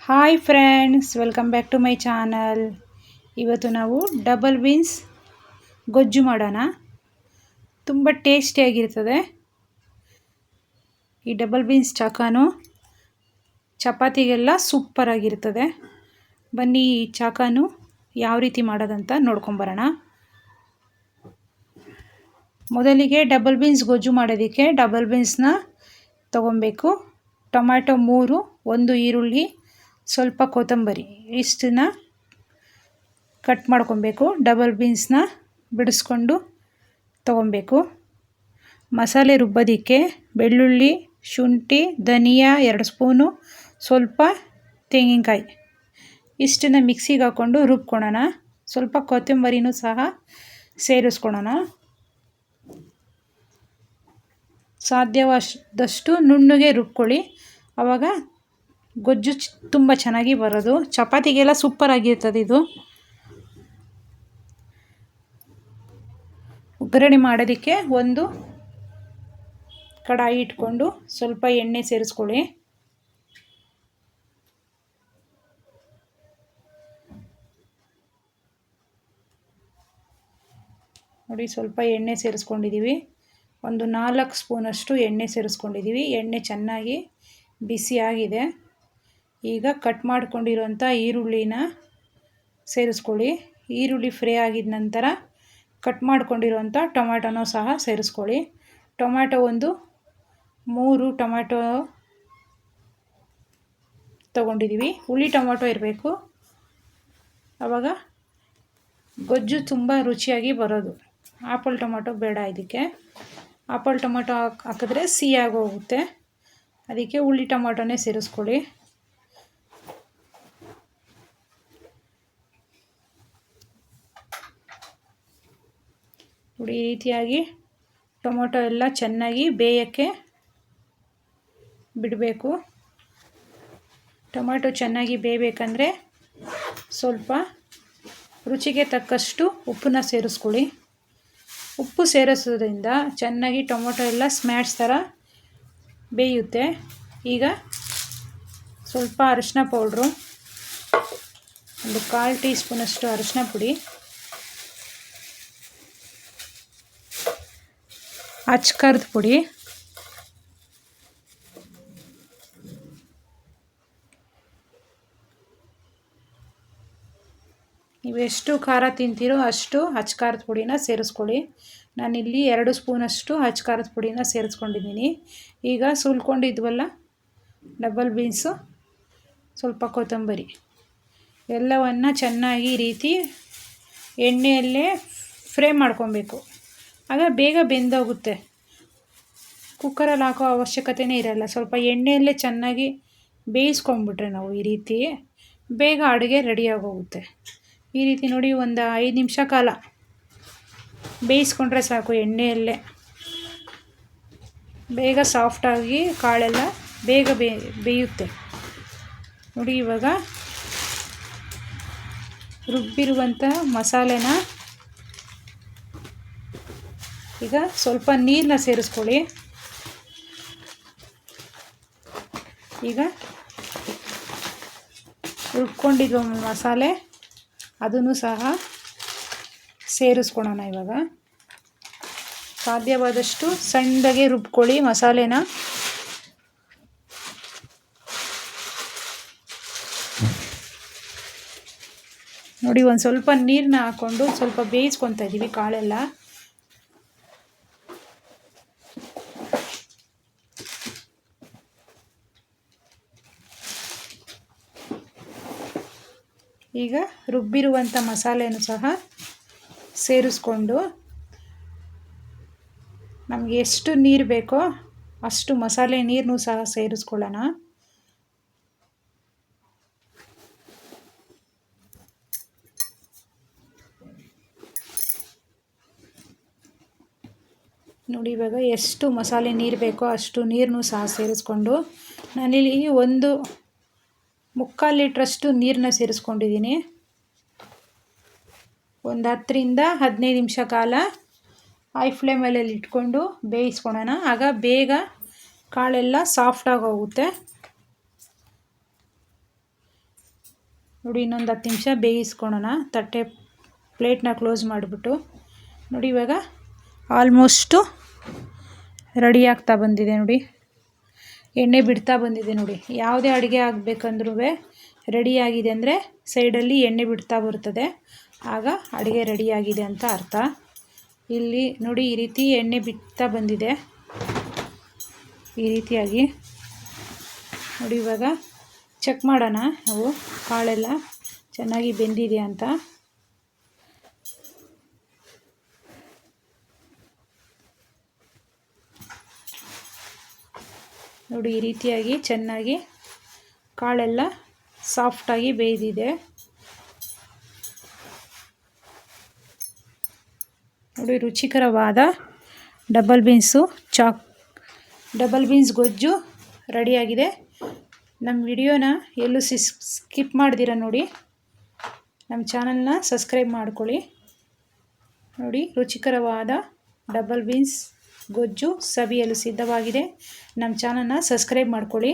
Hi friends, welcome back to my channel. ಇವತ್ತು ನಾವು double beans ಗೊಜ್ಜು ಮಾಡೋಣ. ತುಂಬ ಟೇಸ್ಟಿಯಾಗಿರ್ತದೆ. ಈ ಡಬಲ್ ಬೀನ್ಸ್ ಚಾಕಾನು ಚಪಾತಿಗೆಲ್ಲ ಸೂಪರಾಗಿರ್ತದೆ. ಬನ್ನಿ ಈ ಚಾಕಾನು ಯಾವ ರೀತಿ ಮಾಡೋದಂತ ನೋಡ್ಕೊಂಬರೋಣ. ಮೊದಲಿಗೆ ಡಬಲ್ ಬೀನ್ಸ್ ಗೊಜ್ಜು ಮಾಡೋದಕ್ಕೆ ಡಬಲ್ ಬೀನ್ಸ್ನ ತೊಗೊಬೇಕು. ಟೊಮ್ಯಾಟೊ 3, 1 ಈರುಳ್ಳಿ, ಸ್ವಲ್ಪ ಕೊತ್ತಂಬರಿ ಇಷ್ಟನ್ನ ಕಟ್ ಮಾಡ್ಕೊಬೇಕು. ಡಬಲ್ ಬೀನ್ಸ್ನ ಬಿಡಿಸ್ಕೊಂಡು ತೊಗೊಬೇಕು. ಮಸಾಲೆ ರುಬ್ಬೋದಕ್ಕೆ ಬೆಳ್ಳುಳ್ಳಿ, ಶುಂಠಿ, ಧನಿಯಾ 2 ಸ್ಪೂನು, ಸ್ವಲ್ಪ ತೆಂಗಿನಕಾಯಿ ಇಷ್ಟನ್ನು ಮಿಕ್ಸಿಗೆ ಹಾಕ್ಕೊಂಡು ರುಬ್ಕೊಳ್ಳೋಣ. ಸ್ವಲ್ಪ ಕೊತ್ತಂಬರಿನೂ ಸಹ ಸೇರಿಸ್ಕೊಳ್ಳೋಣ. ಸಾಧ್ಯವಾದಷ್ಟು ನುಣ್ಣಗೆ ರುಬ್ಕೊಳ್ಳಿ, ಆವಾಗ ಗೊಜ್ಜು ತುಂಬ ಚೆನ್ನಾಗಿ ಬರೋದು. ಚಪಾತಿಗೆಲ್ಲ ಸೂಪರಾಗಿರ್ತದೆ ಇದು. ಒಗ್ಗರಣೆ ಮಾಡೋದಕ್ಕೆ ಒಂದು ಕಡಾಯಿ ಇಟ್ಕೊಂಡು ಸ್ವಲ್ಪ ಎಣ್ಣೆ ಸೇರಿಸ್ಕೊಳ್ಳಿ. ನೋಡಿ, ಸ್ವಲ್ಪ ಎಣ್ಣೆ ಸೇರಿಸ್ಕೊಂಡಿದ್ದೀವಿ. ಒಂದು 4 ಸ್ಪೂನಷ್ಟು ಎಣ್ಣೆ ಸೇರಿಸ್ಕೊಂಡಿದ್ದೀವಿ. ಎಣ್ಣೆ ಚೆನ್ನಾಗಿ ಬಿಸಿಯಾಗಿದೆ. ಈಗ ಕಟ್ ಮಾಡ್ಕೊಂಡಿರೋಂಥ ಈರುಳ್ಳಿನ ಸೇರಿಸ್ಕೊಳ್ಳಿ. ಈರುಳ್ಳಿ ಫ್ರೈ ಆಗಿದ ನಂತರ ಕಟ್ ಮಾಡ್ಕೊಂಡಿರೋಂಥ ಟೊಮ್ಯಾಟೊನೂ ಸಹ ಸೇರಿಸ್ಕೊಳ್ಳಿ. ಟೊಮ್ಯಾಟೊ ಒಂದು 3 ಟೊಮ್ಯಾಟೊ ತೊಗೊಂಡಿದ್ದೀವಿ. ಹುಳಿ ಟೊಮ್ಯಾಟೊ ಇರಬೇಕು, ಆವಾಗ ಗೊಜ್ಜು ತುಂಬ ರುಚಿಯಾಗಿ ಬರೋದು. ಆಪಲ್ ಟೊಮ್ಯಾಟೊ ಬೇಡ ಇದಕ್ಕೆ. ಆಪಲ್ ಟೊಮ್ಯಾಟೊ ಹಾಕಿದ್ರೆ ಸಿಹಿಯಾಗಿ ಹೋಗುತ್ತೆ. ಅದಕ್ಕೆ ಹುಳಿ ಟೊಮ್ಯಾಟೊನೇ ಸೇರಿಸ್ಕೊಳ್ಳಿ. ನೋಡಿ, ಈ ರೀತಿಯಾಗಿ ಟೊಮೊಟೊ ಎಲ್ಲ ಚೆನ್ನಾಗಿ ಬೇಯೋಕ್ಕೆ ಬಿಡಬೇಕು. ಟೊಮೆಟೊ ಚೆನ್ನಾಗಿ ಬೇಯಬೇಕಂದ್ರೆ ಸ್ವಲ್ಪ ರುಚಿಗೆ ತಕ್ಕಷ್ಟು ಉಪ್ಪನ್ನ ಸೇರಿಸ್ಕೊಳ್ಳಿ. ಉಪ್ಪು ಸೇರಿಸೋದ್ರಿಂದ ಚೆನ್ನಾಗಿ ಟೊಮೊಟೊ ಎಲ್ಲ ಸ್ಮ್ಯಾಶ್ ಥರ ಬೇಯುತ್ತೆ. ಈಗ ಸ್ವಲ್ಪ ಅರಿಶಿನ ಪೌಡ್ರು, ಒಂದು 1/4 ಟೀ ಸ್ಪೂನಷ್ಟು ಅರಿಶಿನ ಪುಡಿ, ಅಚ್ಕಾರದ ಪುಡಿ, ನೀವು ಎಷ್ಟು ಖಾರ ತಿಂತೀರೋ ಅಷ್ಟು ಅಚ್ಕಾರದ ಪುಡಿನ ಸೇರಿಸ್ಕೊಳ್ಳಿ. ನಾನಿಲ್ಲಿ 2 ಸ್ಪೂನಷ್ಟು ಅಚ್ಕಾರದ ಪುಡಿನ ಸೇರಿಸ್ಕೊಂಡಿದ್ದೀನಿ. ಈಗ ಸುಲ್ಕೊಂಡಿದ್ವಲ್ಲ ಡಬಲ್ ಬೀನ್ಸು, ಸ್ವಲ್ಪ ಕೊತ್ತಂಬರಿ ಎಲ್ಲವನ್ನು ಚೆನ್ನಾಗಿ ಈ ರೀತಿ ಎಣ್ಣೆಯಲ್ಲೇ ಫ್ರೈ ಮಾಡ್ಕೊಬೇಕು. ಆಗ ಬೇಗ ಬೆಂದೋಗುತ್ತೆ. ಕುಕ್ಕರಲ್ಲಿ ಹಾಕೋ ಅವಶ್ಯಕತೆಯೇ ಇರಲ್ಲ. ಸ್ವಲ್ಪ ಎಣ್ಣೆಯಲ್ಲೇ ಚೆನ್ನಾಗಿ ಬೇಯಿಸ್ಕೊಂಡ್ಬಿಟ್ರೆ ನಾವು ಈ ರೀತಿ ಬೇಗ ಅಡುಗೆ ರೆಡಿಯಾಗೋಗುತ್ತೆ. ಈ ರೀತಿ ನೋಡಿ, ಒಂದು 5 ನಿಮಿಷ ಕಾಲ ಬೇಯಿಸ್ಕೊಂಡ್ರೆ ಸಾಕು. ಎಣ್ಣೆಯಲ್ಲೇ ಬೇಗ ಸಾಫ್ಟಾಗಿ ಕಾಳೆಲ್ಲ ಬೇಗ ಬೇಯುತ್ತೆ. ನೋಡಿ, ಇವಾಗ ರುಬ್ಬಿರುವಂಥ ಮಸಾಲೆನ ಈಗ ಸ್ವಲ್ಪ ನೀರನ್ನ ಸೇರಿಸ್ಕೊಳ್ಳಿ. ಈಗ ರುಬ್ಕೊಂಡಿದ್ವ ಮಸಾಲೆ ಅದನ್ನು ಸಹ ಸೇರಿಸ್ಕೊಳ್ಳೋಣ. ಇವಾಗ ಸಾಧ್ಯವಾದಷ್ಟು ಸಣ್ಣದಾಗೆ ರುಬ್ಕೊಳ್ಳಿ ಮಸಾಲೆನ. ನೋಡಿ, ಒಂದು ಸ್ವಲ್ಪ ನೀರನ್ನ ಹಾಕ್ಕೊಂಡು ಸ್ವಲ್ಪ ಬೇಯಿಸ್ಕೊತಾ ಇದ್ದೀವಿ ಕಾಳೆಲ್ಲ. ಈಗ ರುಬ್ಬಿರುವಂಥ ಮಸಾಲೆನೂ ಸಹ ಸೇರಿಸ್ಕೊಂಡು ನಮಗೆ ಎಷ್ಟು ನೀರು ಬೇಕೋ ಅಷ್ಟು ಮಸಾಲೆ ನೀರನ್ನೂ ಸಹ ಸೇರಿಸ್ಕೊಳ್ಳೋಣ. ನೋಡಿ, ಇವಾಗ ಎಷ್ಟು ಮಸಾಲೆ ನೀರು ಬೇಕೋ ಅಷ್ಟು ನೀರನ್ನೂ ಸಹ ಸೇರಿಸ್ಕೊಂಡು ನಾನಿಲ್ಲಿ 1.25 ಲೀಟ್ರಷ್ಟು ನೀರನ್ನ ಸೇರಿಸ್ಕೊಂಡಿದ್ದೀನಿ. ಒಂದು 10ರಿಂದ 15 ನಿಮಿಷ ಕಾಲ ಹೈ ಫ್ಲೇಮಲ್ಲಿ ಇಟ್ಕೊಂಡು ಬೇಯಿಸ್ಕೊಳ್ಳೋಣ. ಆಗ ಬೇಗ ಕಾಳೆಲ್ಲ ಸಾಫ್ಟಾಗಿ ಹೋಗುತ್ತೆ. ನೋಡಿ ಇನ್ನೊಂದು 10 ನಿಮಿಷ ಬೇಯಿಸ್ಕೊಳೋಣ. ಪ್ಲೇಟ್ನ ಕ್ಲೋಸ್ ಮಾಡಿಬಿಟ್ಟು ನೋಡಿ ಇವಾಗ ಆಲ್ಮೋಸ್ಟು ರೆಡಿ ಆಗ್ತಾ ಬಂದಿದೆ ನೋಡಿ, ಎಣ್ಣೆ ಬಿಡ್ತಾ ಬಂದಿದೆ ನೋಡಿ. ಯಾವುದೇ ಅಡುಗೆ ಆಗಬೇಕಂದ್ರೂ ರೆಡಿಯಾಗಿದೆ ಅಂದರೆ ಸೈಡಲ್ಲಿ ಎಣ್ಣೆ ಬಿಡ್ತಾ ಬರ್ತದೆ, ಆಗ ಅಡುಗೆ ರೆಡಿಯಾಗಿದೆ ಅಂತ ಅರ್ಥ. ಇಲ್ಲಿ ನೋಡಿ ಈ ರೀತಿ ಎಣ್ಣೆ ಬಿಡ್ತಾ ಬಂದಿದೆ, ಈ ರೀತಿಯಾಗಿ ನೋಡಿ. ಇವಾಗ ಚೆಕ್ ಮಾಡೋಣ ನಾವು ಕಾಳೆಲ್ಲ ಚೆನ್ನಾಗಿ ಬೆಂದಿದೆ ಅಂತ. ನೋಡಿ ಈ ರೀತಿಯಾಗಿ ಚೆನ್ನಾಗಿ ಕಾಳೆಲ್ಲ ಸಾಫ್ಟಾಗಿ ಬೇಯ್ದಿದೆ ನೋಡಿ. ರುಚಿಕರವಾದ ಡಬಲ್ ಬೀನ್ಸ್ ಗೊಜ್ಜು ರೆಡಿಯಾಗಿದೆ. ನಮ್ಮ ವಿಡಿಯೋನ ಎಲ್ಲೂ ಸ್ಕಿಪ್ ಮಾಡ್ದಿರ ನೋಡಿ, ನಮ್ಮ ಚಾನಲ್ನ ಸಬ್ಸ್ಕ್ರೈಬ್ ಮಾಡ್ಕೊಳ್ಳಿ. ನೋಡಿ ರುಚಿಕರವಾದ ಡಬಲ್ ಬೀನ್ಸ್ ಗೊಜ್ಜು ಸವಿಯಲು ಸಿದ್ಧವಾಗಿದೆ. ನಮ್ಮ ಚಾನಲ್ನ ಸಬ್ಸ್ಕ್ರೈಬ್ ಮಾಡ್ಕೊಳ್ಳಿ.